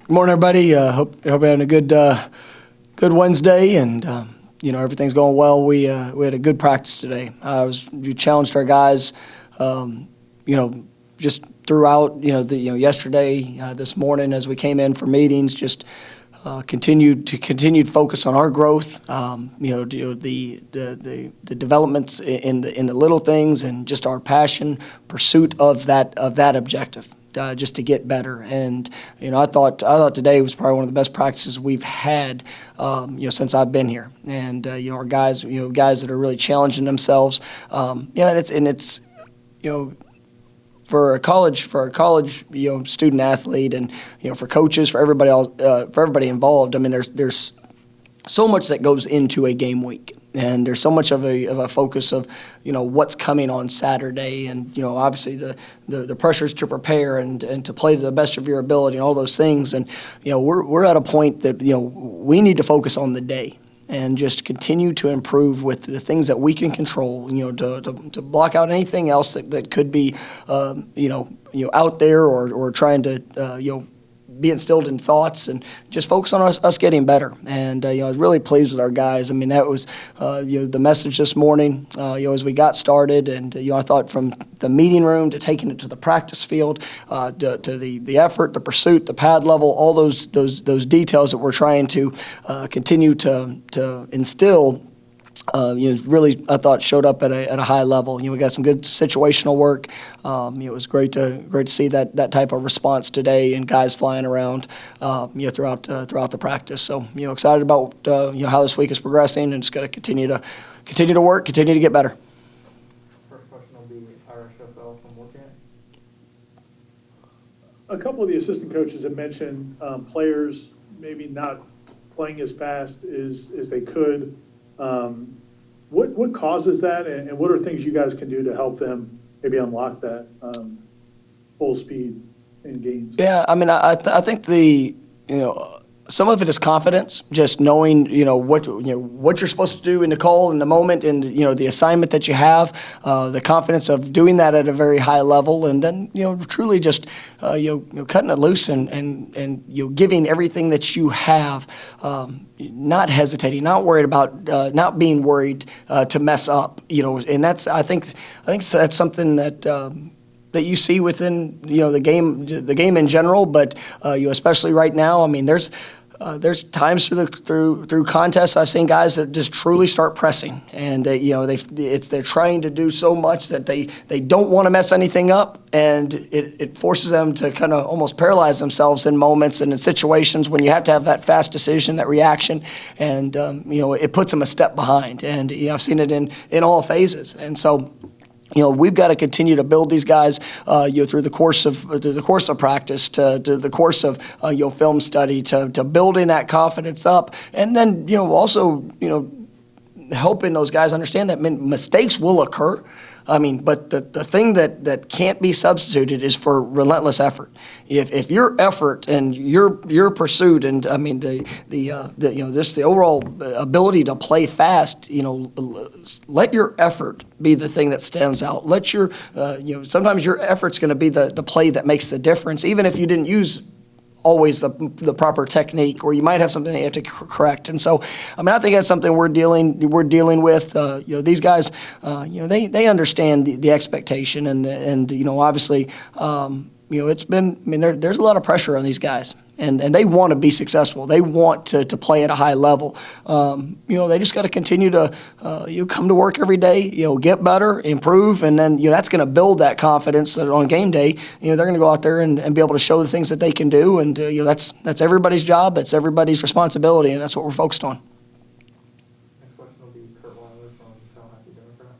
Good morning, everybody. Hope you're having a good Wednesday, and everything's going well. We had a good practice today. We challenged our guys, just throughout. Yesterday, this morning as we came in for meetings, just continued focus on our growth. The developments in the little things, and just our passion, pursuit of that objective. Just to get better, and I thought today was probably one of the best practices we've had, since I've been here. And our guys, guys that are really challenging themselves. It's for a college student athlete, and for coaches, for everybody else, for everybody involved. I mean, there's so much that goes into a game week. And there's so much of a focus of, what's coming on Saturday, and obviously the pressures to prepare and to play to the best of your ability and all those things. And we're at a point that we need to focus on the day and just continue to improve with the things that we can control. To block out anything else that could be out there or trying to be instilled in thoughts, and just focus on us getting better. And I was really pleased with our guys. I mean, that was the message this morning. As we got started, and I thought from the meeting room to taking it to the practice field, to the effort, the pursuit, the pad level, all those details that we're trying to continue to instill. Really, I thought showed up at a high level. We got some good situational work. It was great to see that type of response today, and guys flying around, throughout the practice. So, excited about how this week is progressing, and just got to continue to work, continue to get better. First question will be RSFL from work camp. A couple of the assistant coaches have mentioned players maybe not playing as fast as they could. What causes that, and what are things you guys can do to help them maybe unlock that full speed in games? Yeah, I mean, I think some of it is confidence, just knowing what you're supposed to do in the call, in the moment, and the assignment that you have, the confidence of doing that at a very high level, and then truly just cutting it loose and giving everything that you have, not hesitating, not worried about not being worried to mess up, and that's I think that's something that you see within the game in general, but especially right now. I mean, there's times through contests I've seen guys that just truly start pressing, and they're trying to do so much that they don't want to mess anything up, and it forces them to kind of almost paralyze themselves in moments and in situations when you have to have that fast decision, that reaction, and it puts them a step behind. And I've seen it in all phases, and so. We've got to continue to build these guys, through the course of practice, to the course of film study, to building that confidence up, and then also helping those guys understand that mistakes will occur. I mean, but the thing that can't be substituted is for relentless effort. If your effort and your pursuit, and I mean the overall ability to play fast, let your effort be the thing that stands out. Let your sometimes your effort's going to be the play that makes the difference, even if you didn't use always the proper technique, or you might have something that you have to correct. And so, I mean, I think that's something we're dealing with. These guys, they understand the expectation, and obviously, it's been. I mean, there's a lot of pressure on these guys, and they want to be successful. They want to play at a high level. They just got to continue to come to work every day, get better, improve, and then that's going to build that confidence that on game day, they're going to go out there and be able to show the things that they can do, and that's everybody's job, that's everybody's responsibility, and that's what we're focused on. Next question will be Kurt Weiler from Tallahassee Democrat.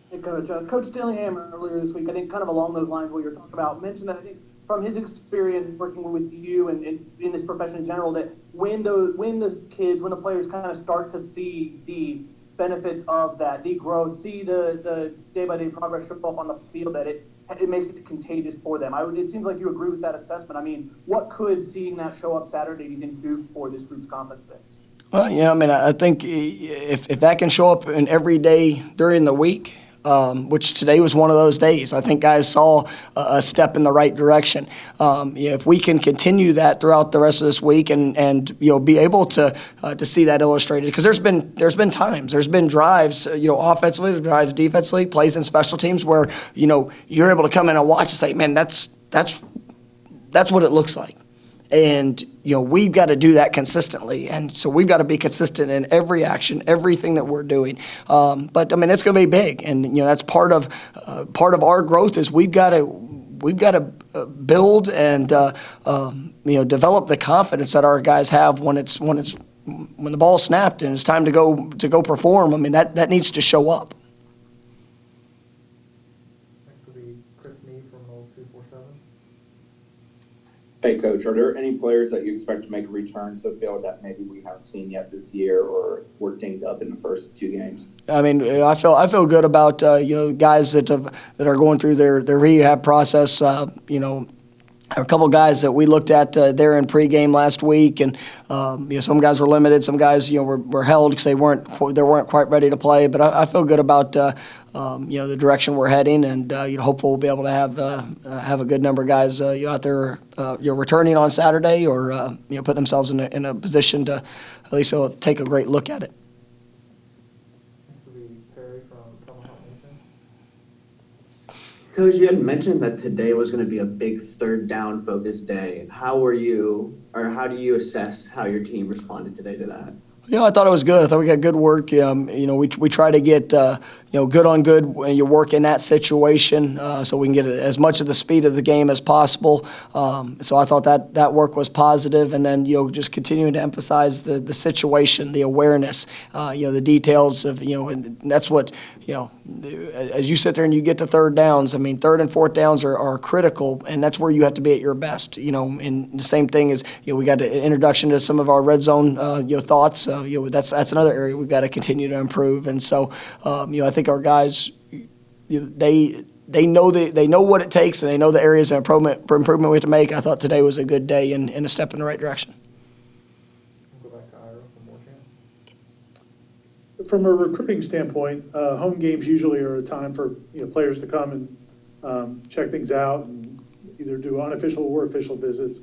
Hey, Coach Dillingham earlier this week, I think kind of along those lines what you're talking about, mentioned that I think from his experience working with you and in this profession in general, that when the players kind of start to see the benefits of that, the growth, see the day-by-day progress show up on the field, that it makes it contagious for them. It seems like you agree with that assessment. I mean, what could seeing that show up Saturday do you think do for this group's confidence base? Well, I mean, I think if that can show up in every day during the week, which today was one of those days. I think guys saw a step in the right direction. If we can continue that throughout the rest of this week and be able to see that illustrated, because there's been times, there's been drives, offensively, there's drives defensively, plays in special teams where you're able to come in and watch and say, man, that's what it looks like. And, we've got to do that consistently. And so we've got to be consistent in every action, everything that we're doing. But, it's going to be big. And, that's part of our growth is we've got to build and, develop the confidence that our guys have when the ball's snapped and it's time to go perform. That needs to show up. Next will be Chris Nee from Knowles 247. Hey, Coach, are there any players that you expect to make a return to the field that maybe we haven't seen yet this year or were dinged up in the first 2 games? I feel good about guys that are going through their rehab process. A couple of guys that we looked at there in pregame last week, and some guys were limited, some guys were held because they weren't quite ready to play. But I feel good about the direction we're heading, and hopefully we'll be able to have a good number of guys out there returning on Saturday, or put themselves in a position to at least take a great look at it. Next will be Perry from Tomahawk Nation. Coach, you had mentioned that today was going to be a big third down focused day. How do you assess how your team responded today to that? I thought it was good. I thought we got good work. We try to get good on good when you work in that situation, so we can get as much of the speed of the game as possible. So I thought that work was positive, and then just continuing to emphasize the situation, the awareness, the details of and that's what as you sit there and you get to third downs. Third and fourth downs are critical, and that's where you have to be at your best. And the same thing is we got an introduction to some of our red zone thoughts. That's another area we've got to continue to improve. And so I think our guys they know what it takes, and they know the areas of improvement we have to make. I thought today was a good day and a step in the right direction. We'll go back to Ira from Morecambe. From a recruiting standpoint, home games usually are a time for players to come and check things out and either do unofficial or official visits.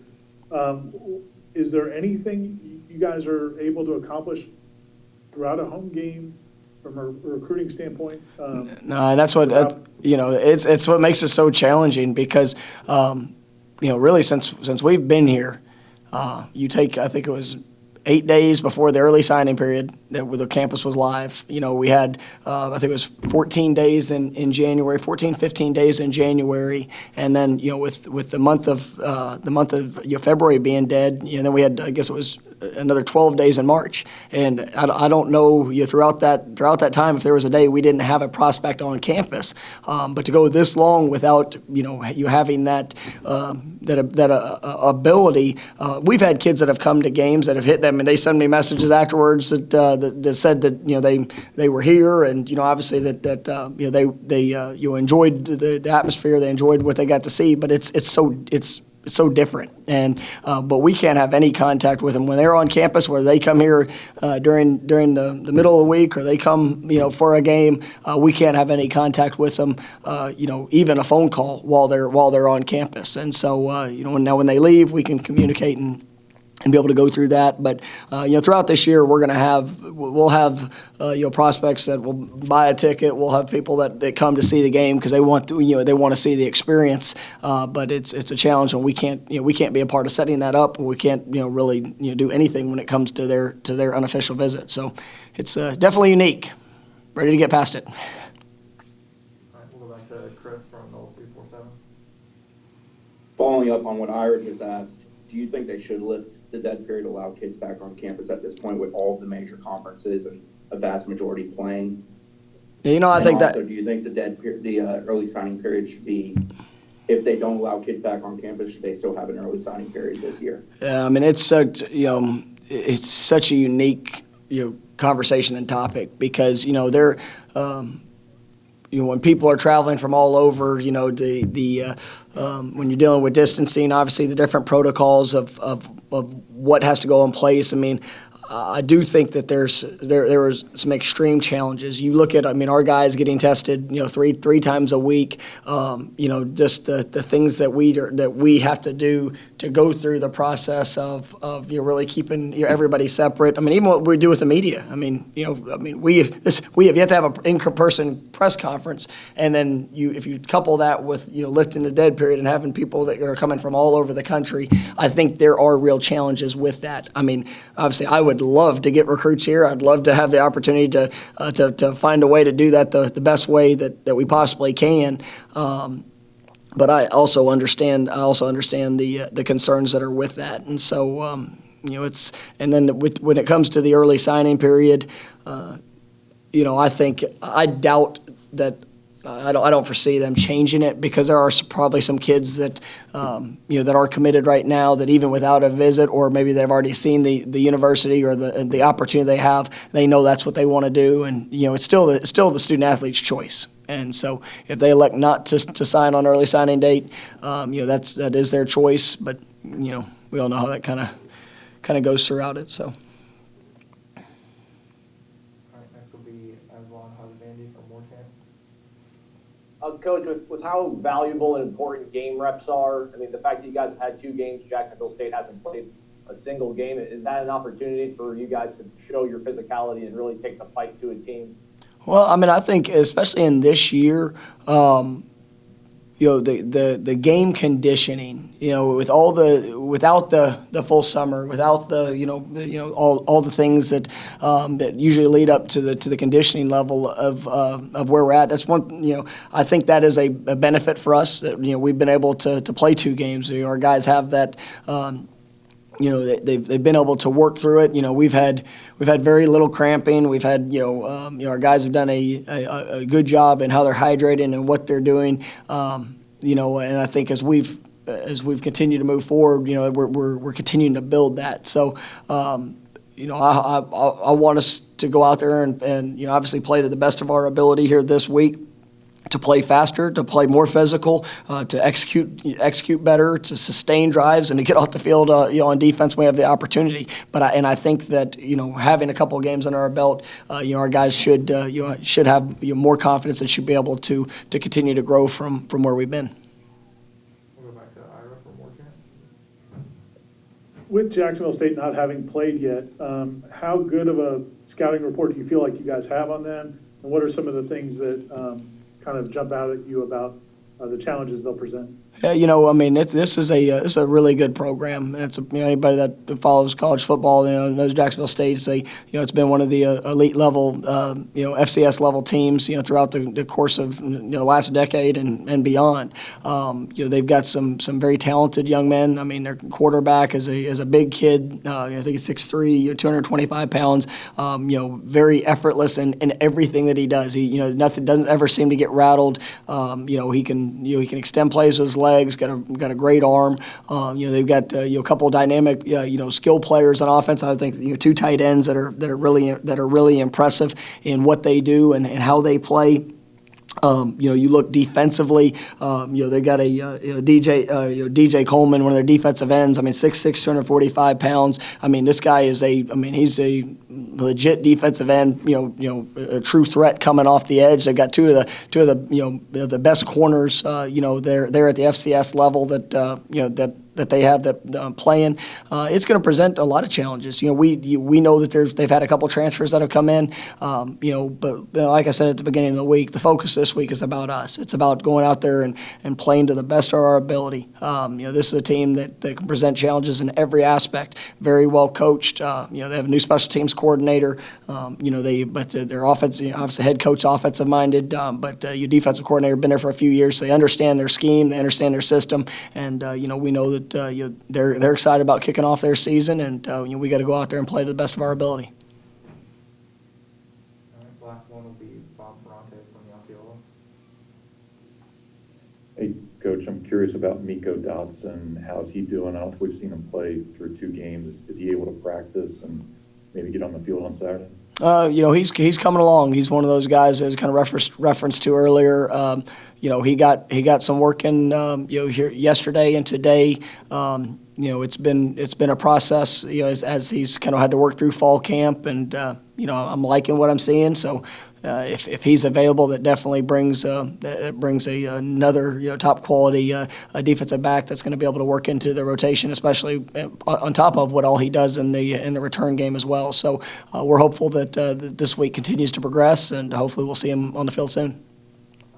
Is there anything you guys are able to accomplish throughout a home game from a recruiting standpoint? No, and that's what it's what makes it so challenging, because really since we've been here, you take, I think it was 8 days before the early signing period that the campus was live. We had, I think it was 14 days in January, 15 days in January. And then, with the month of February being dead, then we had, I guess it was another 12 days in March. And I don't know throughout that time if there was a day we didn't have a prospect on campus. But to go this long without you having that ability, we've had kids that have come to games that have hit them, and they send me messages afterwards that said that they were here, and obviously that they enjoyed the atmosphere, they enjoyed what they got to see, but it's so different. And but we can't have any contact with them when they're on campus, whether they come here during the middle of the week or they come for a game. We can't have any contact with them, even a phone call while they're on campus. And so now when they leave, we can communicate and be able to go through that. But throughout this year, we'll have prospects that will buy a ticket. We'll have people that come to see the game because they want to see the experience. But it's a challenge, and we can't be a part of setting that up. We can't really do anything when it comes to their unofficial visit. So it's definitely unique. Ready to get past it. All right, we'll go back to Chris from Knowles 347. Following up on what Ira just asked, do you think they should lift the dead period, allow kids back on campus at this point with all of the major conferences and a vast majority playing? I think also, do you think the early signing period should be, if they don't allow kids back on campus, should they still have an early signing period this year? Yeah, it's such a unique conversation and topic, because they're when people are traveling from all over, when you're dealing with distancing, obviously the different protocols of what has to go in place. I do think that there was some extreme challenges. You look at, I mean, our guys getting tested, three times a week. Just the things that we have to do to go through the process of really keeping everybody separate. I mean, even what we do with the media. I mean, we have yet to have an in-person press conference, and then if you couple that with lifting the dead period and having people that are coming from all over the country, I think there are real challenges with that. I mean, obviously, I would love to get recruits here. I'd love to have the opportunity to find a way to do that the best way that we possibly can. But I also understand the concerns that are with that, and so it's, and then when it comes to the early signing period, I doubt that. I don't foresee them changing it, because there are probably some kids that that are committed right now that even without a visit, or maybe they've already seen the university or the opportunity they have, they know that's what they want to do, and it's still the student athlete's choice. And so if they elect not to sign on early signing date, that is their choice. But we all know how that kind of goes throughout it. So. All right, next will be Aslan Husbandy from Moortown. Coach, with how valuable and important game reps are, I mean, the fact that you guys have had 2 games, Jacksonville State hasn't played a single game, is that an opportunity for you guys to show your physicality and really take the fight to a team? Well, I mean, I think especially in this year, the game conditioning, without the full summer, without the all the things that usually lead up to the conditioning level of where we're at. That's one, I think that is a benefit for us that we've been able to play 2 games. Our guys have that. They've been able to work through it. We've had very little cramping. We've had our guys have done a good job in how they're hydrating and what they're doing. And I think as we've continued to move forward, we're continuing to build that. So I want us to go out there and obviously play to the best of our ability here this week, to play faster, to play more physical, to execute better, to sustain drives, and to get off the field on defense when we have the opportunity. But I think that having a couple of games under our belt, our guys should have more confidence and should be able to continue to grow from where we've been. We'll go back to Ira from Moortown. With Jacksonville State not having played yet, how good of a scouting report do you feel like you guys have on them, and what are some of the things that kind of jump out at you about the challenges they'll present? Yeah, this is a really good program. And it's anybody that follows college football, knows Jacksonville State. It's been one of the elite level, FCS level teams, throughout the course of the last decade and beyond. They've got some very talented young men. I mean, their quarterback is a big kid. I think he's 6'3", 225 pounds. Very effortless in everything that he does. Nothing doesn't ever seem to get rattled. He can extend plays with his legs. Got a great arm. They've got a couple of dynamic skill players on offense. I think 2 tight ends that are really impressive in what they do and how they play. You look defensively. They got a DJ Coleman, one of their defensive ends. I mean, 6'6", 245 pounds. I mean, this guy is he's a legit defensive end. A true threat coming off the edge. They've got two of the best corners. They're at the FCS level that they have that playing. It's going to present a lot of challenges. We know that they've had a couple transfers that have come in. But like I said at the beginning of the week, the focus this week is about us. It's about going out there and playing to the best of our ability. This is a team that can present challenges in every aspect. Very well coached. They have a new special teams coordinator. Their offense, obviously head coach offensive minded. But your defensive coordinator been there for a few years. So they understand their scheme. They understand their system. And we know that they're excited about kicking off their season. And we got to go out there and play to the best of our ability. All right, last one will be Bob Ferrante from the Osceola. Hey, Coach, I'm curious about Miko Dobson. How's he doing? I don't think we've seen him play through 2 games. Is he able to practice and maybe get on the field on Saturday? He's coming along. He's one of those guys that was kind of referenced to earlier. He got some work in here yesterday and today. It's been a process. As he's kind of had to work through fall camp, and I'm liking what I'm seeing. So. If he's available, that definitely brings another top quality defensive back that's going to be able to work into the rotation, especially on top of what all he does in the return game as well. So we're hopeful that this week continues to progress, and hopefully we'll see him on the field soon.